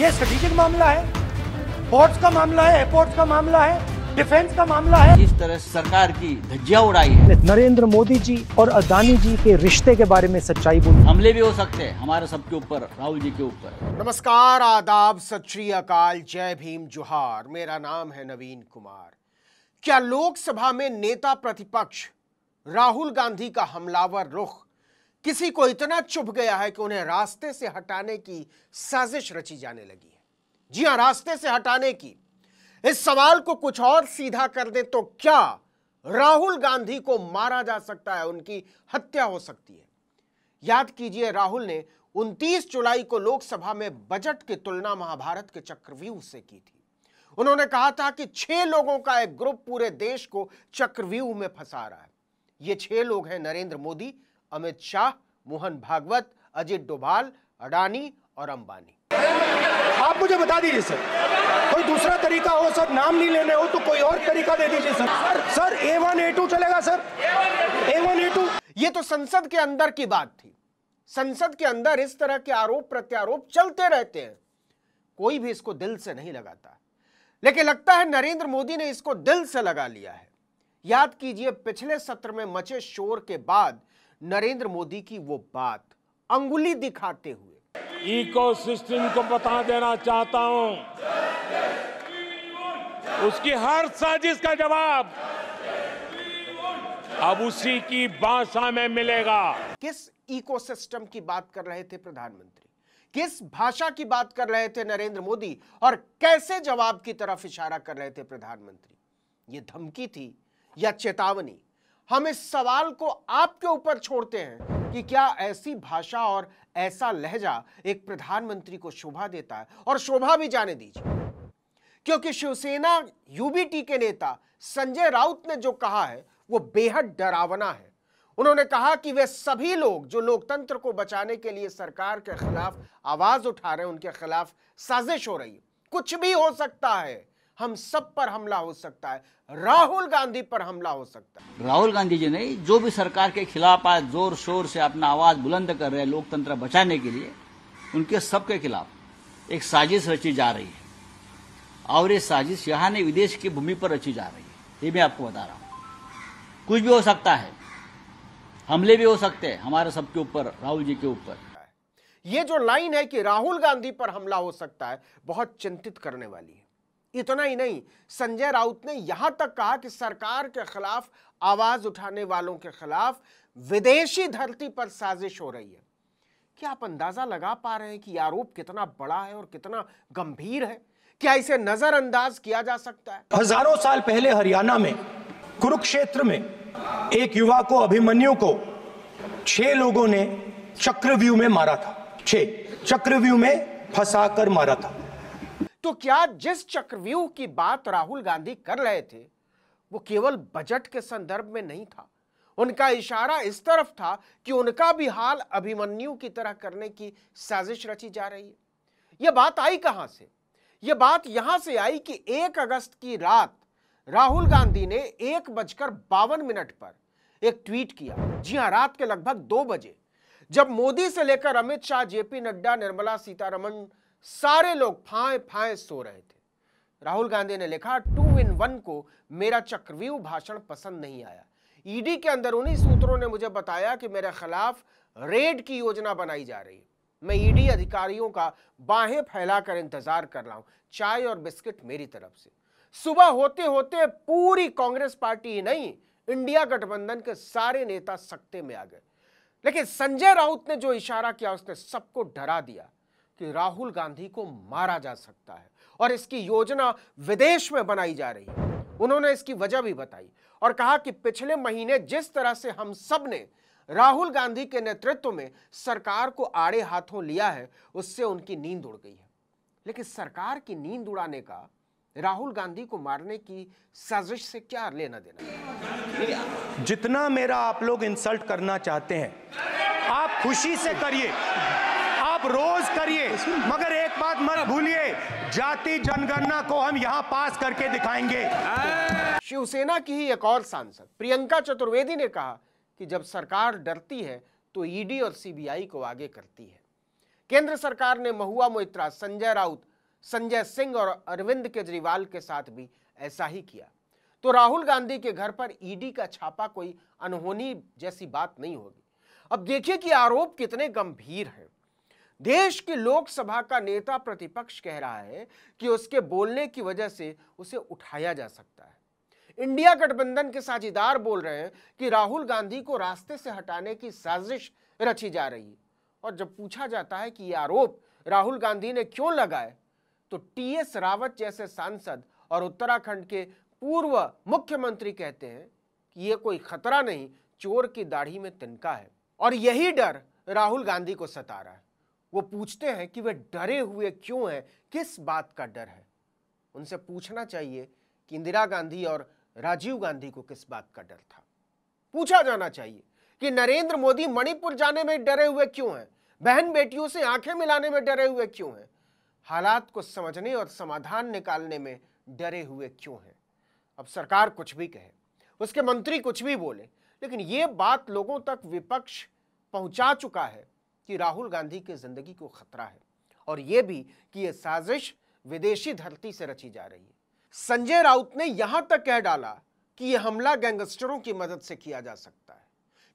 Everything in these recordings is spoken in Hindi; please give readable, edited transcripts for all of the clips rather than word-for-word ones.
ये स्ट्रेटेजिक मामला है, पोर्ट्स का मामला है, एयरपोर्ट्स का मामला है, डिफेंस का मामला है। इस तरह से सरकार की धज्जियां उड़ाई है। नरेंद्र मोदी जी और अदानी जी के रिश्ते के बारे में सच्चाई बोली। हमले भी हो सकते हैं हमारे सबके ऊपर, राहुल जी के ऊपर। नमस्कार, आदाब, सत श्री अकाल, जय भीम, जोहार। मेरा नाम है नवीन कुमार। क्या लोकसभा में नेता प्रतिपक्ष राहुल गांधी का हमलावर रुख किसी को इतना चुभ गया है कि उन्हें रास्ते से हटाने की साजिश रची जाने लगी है? जी हां, रास्ते से हटाने की। इस सवाल को कुछ और सीधा कर दे तो क्या राहुल गांधी को मारा जा सकता है, उनकी हत्या हो सकती है? याद कीजिए, राहुल ने 29 जुलाई को लोकसभा में बजट की तुलना महाभारत के चक्रव्यूह से की थी। उन्होंने कहा था कि 6 लोगों का एक ग्रुप पूरे देश को चक्रव्यूह में फंसा रहा है। ये 6 लोग हैं नरेंद्र मोदी, अमित शाह, मोहन भागवत, अजित डोभाल, अडानी और अंबानी। आप मुझे बता दीजिए सर, कोई दूसरा तरीका हो सर, नाम नहीं लेने हो तो कोई और तरीका दे दीजिए सर। सर A1 A2 चलेगा सर, A1 A2। ये तो संसद के अंदर की बात थी। संसद के अंदर इस तरह के आरोप प्रत्यारोप चलते रहते हैं, कोई भी इसको दिल से नहीं लगाता, लेकिन लगता है नरेंद्र मोदी ने इसको दिल से लगा लिया है। याद कीजिए, पिछले सत्र में मचे शोर के बाद नरेंद्र मोदी की वो बात अंगुली दिखाते हुए इकोसिस्टम को बता देना चाहता हूं, उसकी हर साजिश का जवाब अब उसी की भाषा में मिलेगा। किस इकोसिस्टम की बात कर रहे थे प्रधानमंत्री? किस भाषा की बात कर रहे थे नरेंद्र मोदी? और कैसे जवाब की तरफ इशारा कर रहे थे प्रधानमंत्री? ये धमकी थी या चेतावनी? हम इस सवाल को आपके ऊपर छोड़ते हैं कि क्या ऐसी भाषा और ऐसा लहजा एक प्रधानमंत्री को शोभा देता है? और शोभा भी जाने दीजिए, क्योंकि शिवसेना यूबीटी के नेता संजय राउत ने जो कहा है वो बेहद डरावना है। उन्होंने कहा कि वे सभी लोग जो लोकतंत्र को बचाने के लिए सरकार के खिलाफ आवाज उठा रहे हैं, उनके खिलाफ साजिश हो रही है। कुछ भी हो सकता है, हम सब पर हमला हो सकता है, राहुल गांधी पर हमला हो सकता है। राहुल गांधी जी नहीं, जो भी सरकार के खिलाफ आज जोर शोर से अपना आवाज बुलंद कर रहे हैं लोकतंत्र बचाने के लिए, उनके सबके खिलाफ एक साजिश रची जा रही है। और ये साजिश यहाँ नहीं, विदेश की भूमि पर रची जा रही है। ये मैं आपको बता रहा हूं। कुछ भी हो सकता है, हमले भी हो सकते हैं हमारे सबके ऊपर, राहुल जी के ऊपर। ये जो लाइन है कि राहुल गांधी पर हमला हो सकता है, बहुत चिंतित करने वाली है। इतना ही नहीं, संजय राउत ने यहां तक कहा कि सरकार के खिलाफ आवाज उठाने वालों के खिलाफ विदेशी धरती पर साजिश हो रही है। क्या आप अंदाजा लगा पा रहे हैं कि आरोप कितना बड़ा है और कितना गंभीर है? क्या इसे नजरअंदाज किया जा सकता है? हजारों साल पहले हरियाणा में कुरुक्षेत्र में एक युवा को, अभिमन्यु को 6 लोगों ने चक्रव्यूह में मारा था। 6 चक्रव्यूह में फंसाकर मारा था। तो क्या जिस चक्रव्यूह की बात राहुल गांधी कर रहे थे वो केवल बजट के संदर्भ में नहीं था? उनका इशारा इस तरफ था कि उनका भी हाल अभिमन्यु की तरह करने की साजिश रची जा रही है। यह बात आई कहां से? यह बात यहां से आई कि 1 अगस्त की रात राहुल गांधी ने 1:52 पर एक ट्वीट किया। जी हां, रात के लगभग 2 बजे, जब मोदी से लेकर अमित शाह, जेपी नड्डा, निर्मला सीतारमण, सारे लोग फाए फाए सो रहे थे। राहुल गांधी ने लिखा, 2 in 1 को मेरा चक्रव्यूह भाषण पसंद नहीं आया। ईडी के अंदर उन्हीं सूत्रों ने मुझे बताया कि मेरे खिलाफ रेड की योजना बनाई जा रही है। मैं ईडी अधिकारियों का बाहें फैलाकर इंतजार कर रहा हूं, चाय और बिस्किट मेरी तरफ से। सुबह होते होते पूरी कांग्रेस पार्टी ही नहीं, इंडिया गठबंधन के सारे नेता सख्ते में आ गए। लेकिन संजय राउत ने जो इशारा किया, उसने सबको डरा दिया कि राहुल गांधी को मारा जा सकता है और इसकी योजना विदेश में बनाई जा रही है। उन्होंने इसकी वजह भी बताई और कहा कि पिछले महीने जिस तरह से हम सब ने राहुल गांधी के नेतृत्व में सरकार को आड़े हाथों लिया है, उससे उनकी नींद उड़ गई है। लेकिन सरकार की नींद उड़ाने का राहुल गांधी को मारने की साजिश से क्या लेना देना? जितना मेरा आप लोग इंसल्ट करना चाहते हैं, आप खुशी से करिए, आप रोज करिए, मगर एक बात मत भूलिए, जाति जनगणना को हम यहां पास करके दिखाएंगे। शिवसेना की ही एक और सांसद प्रियंका चतुर्वेदी ने कहा कि जब सरकार डरती है तो ईडी और सीबीआई को आगे करती है। केंद्र सरकार ने महुआ मोइत्रा, संजय राउत, संजय सिंह और अरविंद केजरीवाल के साथ भी ऐसा ही किया। तो राहुल गांधी के घर पर ईडी का छापा कोई अनहोनी जैसी बात नहीं होगी। अब देखिए कि आरोप कितने गंभीर हैं। देश की लोकसभा का नेता प्रतिपक्ष कह रहा है कि उसके बोलने की वजह से उसे उठाया जा सकता है। इंडिया गठबंधन के साझीदार बोल रहे हैं कि राहुल गांधी को रास्ते से हटाने की साजिश रची जा रही है। और जब पूछा जाता है कि ये आरोप राहुल गांधी ने क्यों लगाए, तो टीएस रावत जैसे सांसद और उत्तराखंड के पूर्व मुख्यमंत्री कहते हैं कि यह कोई खतरा नहीं, चोर की दाढ़ी में तिनका है। और यही डर राहुल गांधी को सता रहा है। वो पूछते हैं कि वे डरे हुए क्यों हैं, किस बात का डर है। उनसे पूछना चाहिए कि इंदिरा गांधी और राजीव गांधी को किस बात का डर था। पूछा जाना चाहिए कि नरेंद्र मोदी मणिपुर जाने में डरे हुए क्यों हैं, बहन बेटियों से आंखें मिलाने में डरे हुए क्यों हैं, हालात को समझने और समाधान निकालने में डरे हुए क्यों हैं। अब सरकार कुछ भी कहे, उसके मंत्री कुछ भी बोले, लेकिन यह बात लोगों तक विपक्ष पहुंचा चुका है कि राहुल गांधी की जिंदगी को खतरा है, और यह भी कि यह साजिश विदेशी धरती से रची जा रही है। संजय राउत ने यहां तक कह डाला कि यह हमला गैंगस्टरों की मदद से किया जा सकता है,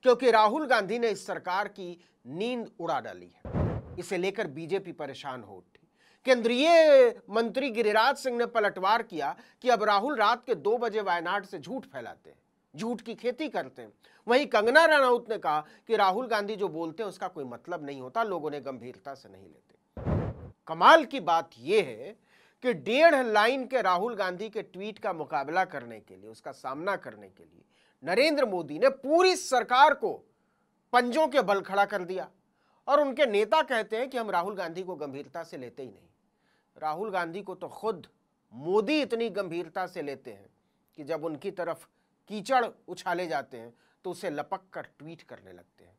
क्योंकि राहुल गांधी ने इस सरकार की नींद उड़ा डाली है। इसे लेकर बीजेपी परेशान हो उठी। केंद्रीय मंत्री गिरिराज सिंह ने पलटवार किया कि अब राहुल रात के 2 बजे वायनाड से झूठ फैलाते हैं, झूठ की खेती करते हैं। वहीं कंगना रनौत ने कहा कि राहुल गांधी जो बोलते हैं उसका कोई मतलब नहीं होता, लोगों ने गंभीरता से नहीं लेते। कमाल की बात यह है कि 1.5 लाइन के राहुल गांधी के ट्वीट का मुकाबला करने के लिए, उसका सामना करने के लिए नरेंद्र मोदी ने पूरी सरकार को पंजों के बल खड़ा कर दिया। और उनके नेता कहते हैं कि हम राहुल गांधी को गंभीरता से लेते ही नहीं। राहुल गांधी को तो खुद मोदी इतनी गंभीरता से लेते हैं कि जब उनकी तरफ कीचड़ उछाले जाते हैं तो उसे लपक कर ट्वीट करने लगते हैं,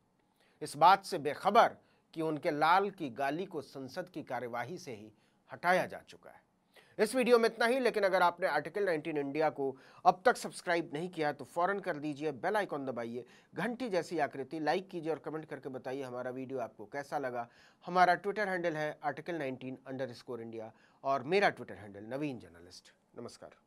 इस बात से बेखबर कि उनके लाल की गाली को संसद की कार्यवाही से ही हटाया जा चुका है। इस वीडियो में इतना ही, लेकिन अगर आपने आर्टिकल 19 इंडिया को अब तक सब्सक्राइब नहीं किया तो फौरन कर दीजिए, बेल आइकॉन दबाइए, घंटी जैसी आकृति लाइक कीजिए और कमेंट करके बताइए हमारा वीडियो आपको कैसा लगा। हमारा ट्विटर हैंडल है article19_India और मेरा ट्विटर हैंडल नवीन जर्नलिस्ट। नमस्कार।